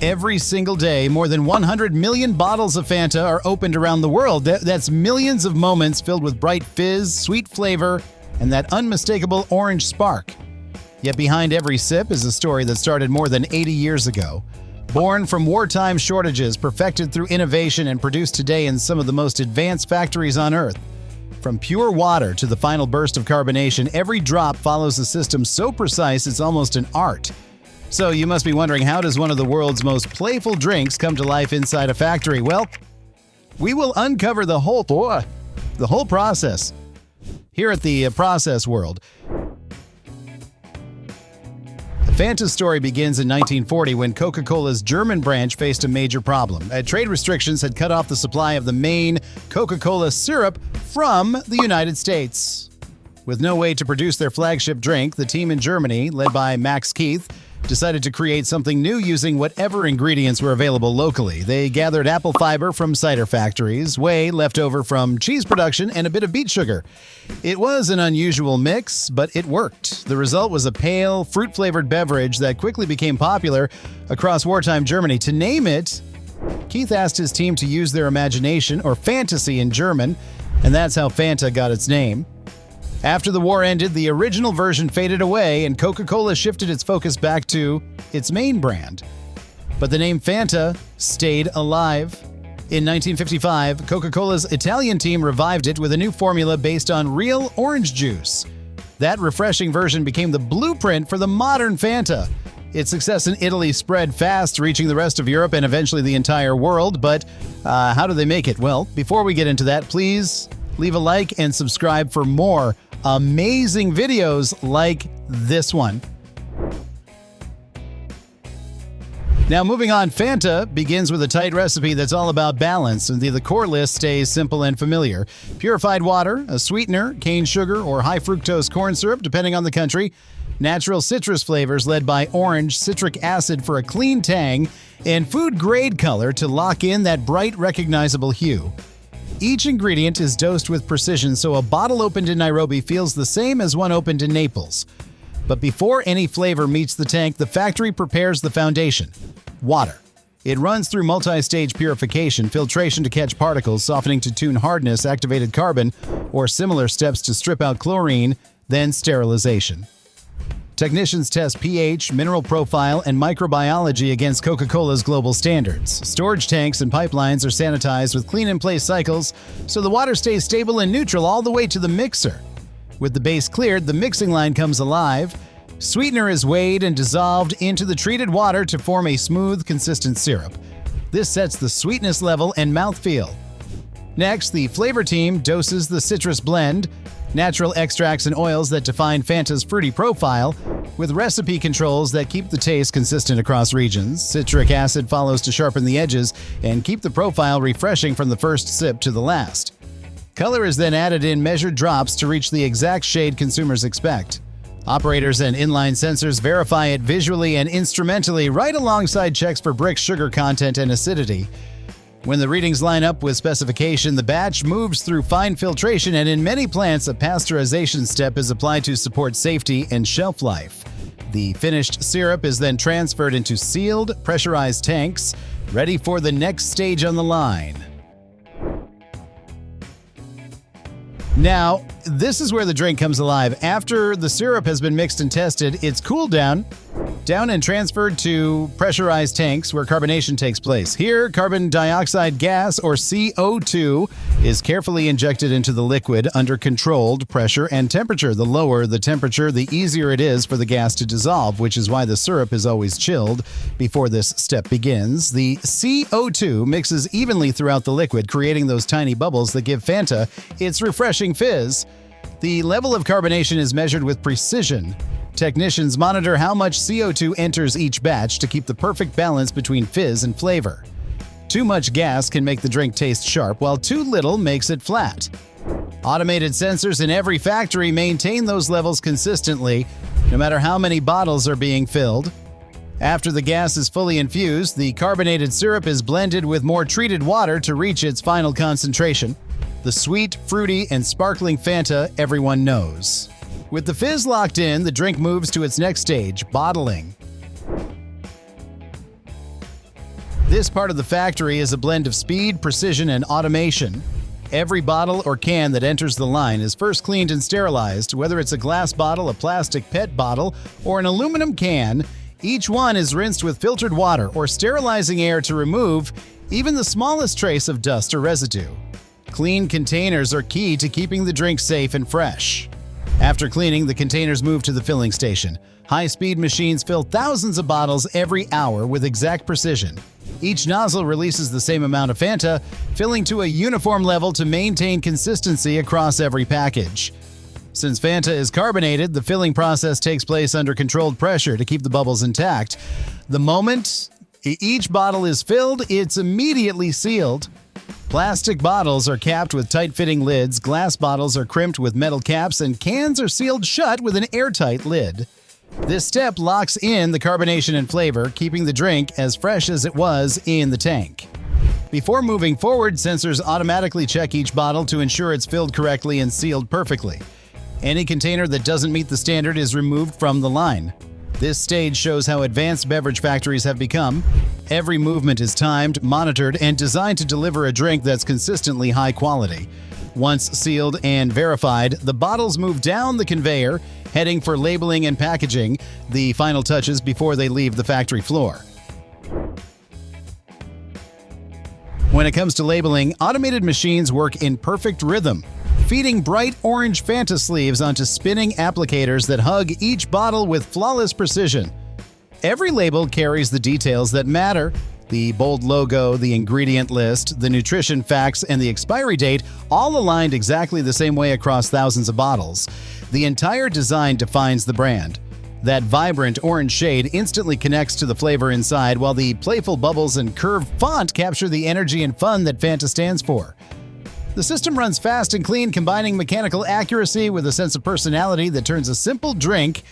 Every single day, more than 100 million bottles of Fanta are opened around the world. That's millions of moments filled with bright fizz, sweet flavor, and that unmistakable orange spark. Yet behind every sip is a story that started more than 80 years ago. Born from wartime shortages, perfected through innovation, and produced today in some of the most advanced factories on Earth. From pure water to the final burst of carbonation, every drop follows a system so precise it's almost an art. So you must be wondering, how does one of the world's most playful drinks come to life inside a factory? Well, we will uncover the whole process here at the Process World. Fanta's story begins in 1940 when Coca-Cola's German branch faced a major problem. Trade restrictions had cut off the supply of the main Coca-Cola syrup from the United States. With no way to produce their flagship drink, the team in Germany, led by Max Keith, decided to create something new using whatever ingredients were available locally. They gathered apple fiber from cider factories, whey left over from cheese production, and a bit of beet sugar. It was an unusual mix, but it worked. The result was a pale, fruit-flavored beverage that quickly became popular across wartime Germany. To name it, Keith asked his team to use their imagination, or fantasy in German, and that's how Fanta got its name. After the war ended, the original version faded away, and Coca-Cola shifted its focus back to its main brand. But the name Fanta stayed alive. In 1955, Coca-Cola's Italian team revived it with a new formula based on real orange juice. That refreshing version became the blueprint for the modern Fanta. Its success in Italy spread fast, reaching the rest of Europe and eventually the entire world. But how do they make it? Well, before we get into that, please leave a like and subscribe for more amazing videos like this one. Now, moving on, Fanta begins with a tight recipe that's all about balance, and the core list stays simple and familiar. Purified water, a sweetener, cane sugar, or high fructose corn syrup, depending on the country, natural citrus flavors led by orange, citric acid for a clean tang, and food-grade color to lock in that bright, recognizable hue. Each ingredient is dosed with precision, so a bottle opened in Nairobi feels the same as one opened in Naples. But before any flavor meets the tank, the factory prepares the foundation: water. It runs through multi-stage purification, filtration to catch particles, softening to tune hardness, activated carbon, or similar steps to strip out chlorine, then sterilization. Technicians test pH, mineral profile, and microbiology against Coca-Cola's global standards. Storage tanks and pipelines are sanitized with clean-in-place cycles, so the water stays stable and neutral all the way to the mixer. With the base cleared, the mixing line comes alive. Sweetener is weighed and dissolved into the treated water to form a smooth, consistent syrup. This sets the sweetness level and mouthfeel. Next, the flavor team doses the citrus blend, natural extracts and oils that define Fanta's fruity profile, with recipe controls that keep the taste consistent across regions. Citric acid follows to sharpen the edges and keep the profile refreshing from the first sip to the last. Color is then added in measured drops to reach the exact shade consumers expect. Operators and inline sensors verify it visually and instrumentally, right alongside checks for brick sugar content and acidity. When the readings line up with specification, the batch moves through fine filtration, and in many plants, a pasteurization step is applied to support safety and shelf life. The finished syrup is then transferred into sealed, pressurized tanks, ready for the next stage on the line. Now, this is where the drink comes alive. After the syrup has been mixed and tested, it's cooled down and transferred to pressurized tanks where carbonation takes place. Here, carbon dioxide gas, or CO2, is carefully injected into the liquid under controlled pressure and temperature. The lower the temperature, the easier it is for the gas to dissolve, which is why the syrup is always chilled before this step begins. The CO2 mixes evenly throughout the liquid, creating those tiny bubbles that give Fanta its refreshing fizz. The level of carbonation is measured with precision. Technicians monitor how much CO2 enters each batch to keep the perfect balance between fizz and flavor. Too much gas can make the drink taste sharp, while too little makes it flat. Automated sensors in every factory maintain those levels consistently, no matter how many bottles are being filled. After the gas is fully infused, the carbonated syrup is blended with more treated water to reach its final concentration. The sweet, fruity, and sparkling Fanta everyone knows. With the fizz locked in, the drink moves to its next stage, bottling. This part of the factory is a blend of speed, precision, and automation. Every bottle or can that enters the line is first cleaned and sterilized, whether it's a glass bottle, a plastic PET bottle, or an aluminum can. Each one is rinsed with filtered water or sterilizing air to remove even the smallest trace of dust or residue. Clean containers are key to keeping the drink safe and fresh. After cleaning, the containers move to the filling station. High-speed machines fill thousands of bottles every hour with exact precision. Each nozzle releases the same amount of Fanta, filling to a uniform level to maintain consistency across every package. Since Fanta is carbonated, the filling process takes place under controlled pressure to keep the bubbles intact. The moment each bottle is filled, it's immediately sealed. Plastic bottles are capped with tight-fitting lids, glass bottles are crimped with metal caps, and cans are sealed shut with an airtight lid. This step locks in the carbonation and flavor, keeping the drink as fresh as it was in the tank. Before moving forward, sensors automatically check each bottle to ensure it's filled correctly and sealed perfectly. Any container that doesn't meet the standard is removed from the line. This stage shows how advanced beverage factories have become. Every movement is timed, monitored, and designed to deliver a drink that's consistently high quality. Once sealed and verified, the bottles move down the conveyor, heading for labeling and packaging, the final touches before they leave the factory floor. When it comes to labeling, automated machines work in perfect rhythm, feeding bright orange Fanta sleeves onto spinning applicators that hug each bottle with flawless precision. Every label carries the details that matter: the bold logo, the ingredient list, the nutrition facts, and the expiry date, all aligned exactly the same way across thousands of bottles. The entire design defines the brand. That vibrant orange shade instantly connects to the flavor inside, while the playful bubbles and curved font capture the energy and fun that Fanta stands for. The system runs fast and clean, combining mechanical accuracy with a sense of personality that turns a simple drink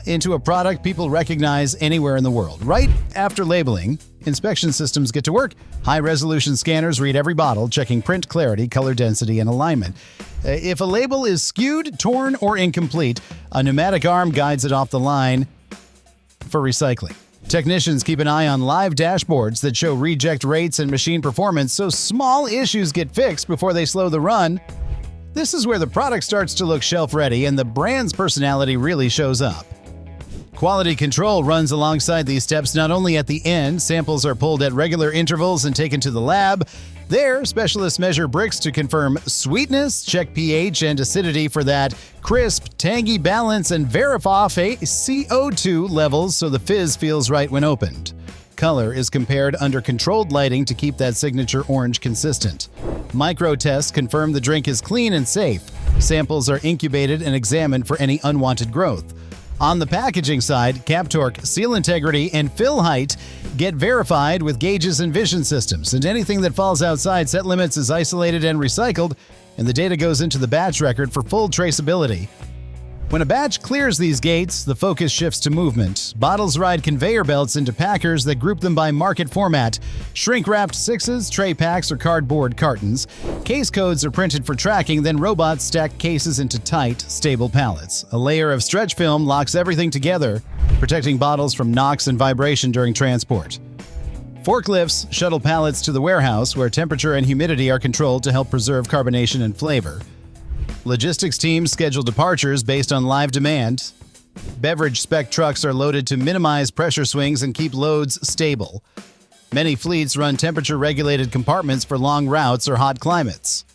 into a product people recognize anywhere in the world. Right after labeling, inspection systems get to work. High-resolution scanners read every bottle, checking print clarity, color density, and alignment. If a label is skewed, torn, or incomplete, a pneumatic arm guides it off the line for recycling. Technicians keep an eye on live dashboards that show reject rates and machine performance, so small issues get fixed before they slow the run. This is where the product starts to look shelf-ready and the brand's personality really shows up. Quality control runs alongside these steps. Not only at the end, samples are pulled at regular intervals and taken to the lab. There, specialists measure bricks to confirm sweetness, check pH and acidity for that crisp, tangy balance, and verify CO2 levels so the fizz feels right when opened. Color is compared under controlled lighting to keep that signature orange consistent. Micro tests confirm the drink is clean and safe. Samples are incubated and examined for any unwanted growth. On the packaging side, cap torque, seal integrity, and fill height get verified with gauges and vision systems, and anything that falls outside set limits is isolated and recycled, and the data goes into the batch record for full traceability. When a batch clears these gates, the focus shifts to movement. Bottles ride conveyor belts into packers that group them by market format: shrink-wrapped sixes, tray packs, or cardboard cartons. Case codes are printed for tracking, then robots stack cases into tight, stable pallets. A layer of stretch film locks everything together, protecting bottles from knocks and vibration during transport. Forklifts shuttle pallets to the warehouse, where temperature and humidity are controlled to help preserve carbonation and flavor. Logistics teams schedule departures based on live demand. Beverage spec trucks are loaded to minimize pressure swings and keep loads stable. Many fleets run temperature-regulated compartments for long routes or hot climates.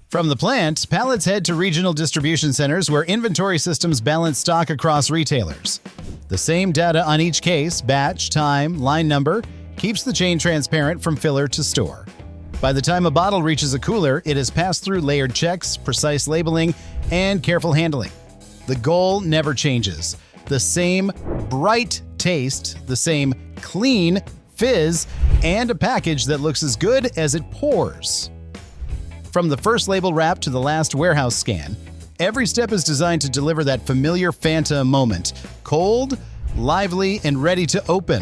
From the plant, pallets head to regional distribution centers where inventory systems balance stock across retailers. The same data on each case, batch, time, line number, keeps the chain transparent from filler to store. By the time a bottle reaches a cooler, it has passed through layered checks, precise labeling, and careful handling. The goal never changes. The same bright taste, the same clean fizz, and a package that looks as good as it pours. From the first label wrap to the last warehouse scan, every step is designed to deliver that familiar Fanta moment: cold, lively, and ready to open.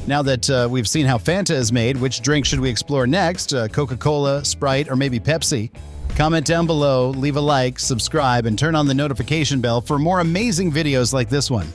Now that we've seen how Fanta is made, which drink should we explore next? Coca-Cola, Sprite, or maybe Pepsi? Comment down below, leave a like, subscribe, and turn on the notification bell for more amazing videos like this one.